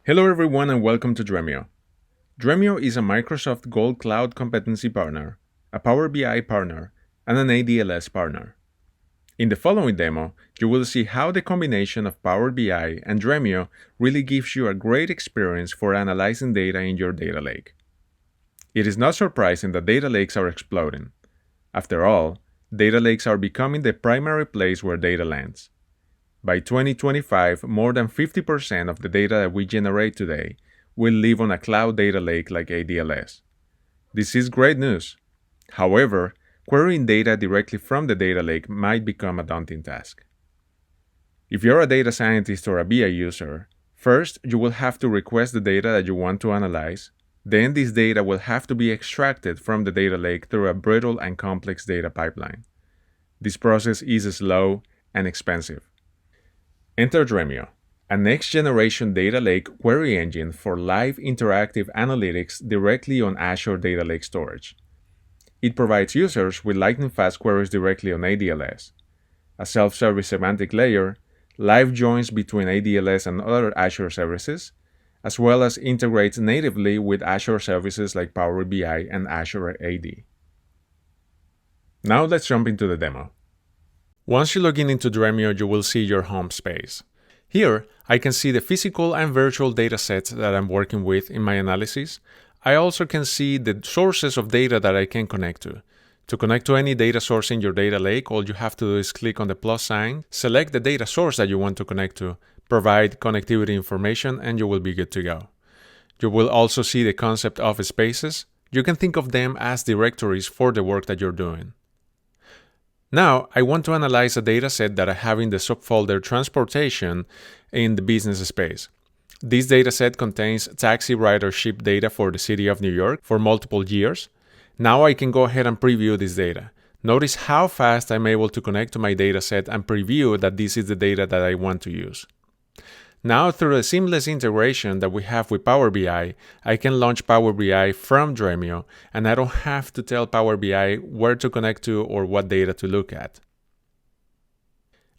Hello everyone and welcome to Dremio. Dremio is a Microsoft Gold Cloud Competency Partner, a Power BI partner, and an ADLS partner. In the following demo, you will see how the combination of Power BI and Dremio really gives you a great experience for analyzing data in your data lake. It is not surprising that data lakes are exploding. After all, data lakes are becoming the primary place where data lands. By 2025, more than 50% of the data that we generate today will live on a cloud data lake like ADLS. This is great news. However, querying data directly from the data lake might become a daunting task. If you're a data scientist or a BI user, first you will have to request the data that you want to analyze. Then this data will have to be extracted from the data lake through a brittle and complex data pipeline. This process is slow and expensive. Enter Dremio, a next-generation data lake query engine for live interactive analytics directly on Azure Data Lake Storage. It provides users with lightning-fast queries directly on ADLS, a self-service semantic layer, live joins between ADLS and other Azure services, as well as integrates natively with Azure services like Power BI and Azure AD. Now let's jump into the demo. Once you log into Dremio, you will see your home space. Here, I can see the physical and virtual datasets that I'm working with in my analysis. I also can see the sources of data that I can connect to. To connect to any data source in your data lake, all you have to do is click on the plus sign, select the data source that you want to connect to, provide connectivity information, and you will be good to go. You will also see the concept of spaces. You can think of them as directories for the work that you're doing. Now, I want to analyze a dataset that I have in the subfolder Transportation in the business space. This dataset contains taxi ridership data for the city of New York for multiple years. Now I can go ahead and preview this data. Notice how fast I'm able to connect to my dataset and preview that this is the data that I want to use. Now, through the seamless integration that we have with Power BI, I can launch Power BI from Dremio, and I don't have to tell Power BI where to connect to or what data to look at.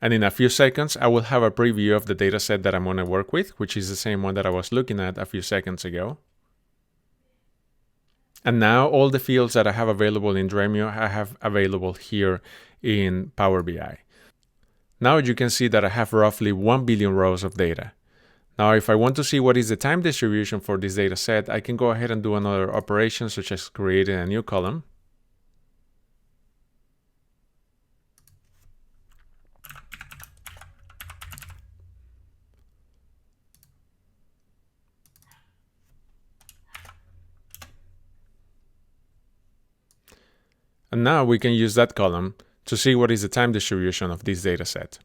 And in a few seconds, I will have a preview of the dataset that I'm going to work with, which is the same one that I was looking at a few seconds ago. And now all the fields that I have available in Dremio, I have available here in Power BI. Now you can see that I have roughly 1 billion rows of data. Now, if I want to see what is the time distribution for this data set, I can go ahead and do another operation, such as creating a new column. And now we can use that column to see what is the time distribution of this data set.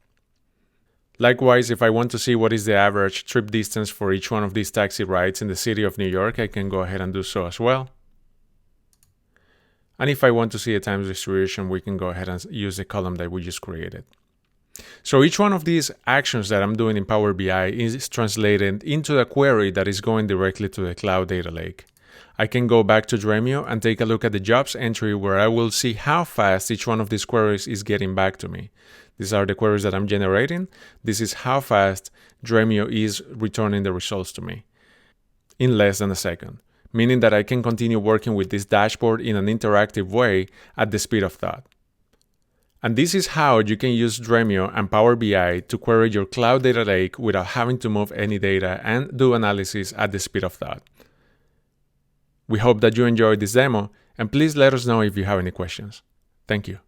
Likewise, if I want to see what is the average trip distance for each one of these taxi rides in the city of New York, I can go ahead and do so as well. And if I want to see a time distribution, we can go ahead and use the column that we just created. So each one of these actions that I'm doing in Power BI is translated into a query that is going directly to the cloud data lake. I can go back to Dremio and take a look at the jobs entry where I will see how fast each one of these queries is getting back to me. These are the queries that I'm generating. This is how fast Dremio is returning the results to me in less than a second, meaning that I can continue working with this dashboard in an interactive way at the speed of thought. And this is how you can use Dremio and Power BI to query your cloud data lake without having to move any data and do analysis at the speed of thought. We hope that you enjoyed this demo, and please let us know if you have any questions. Thank you.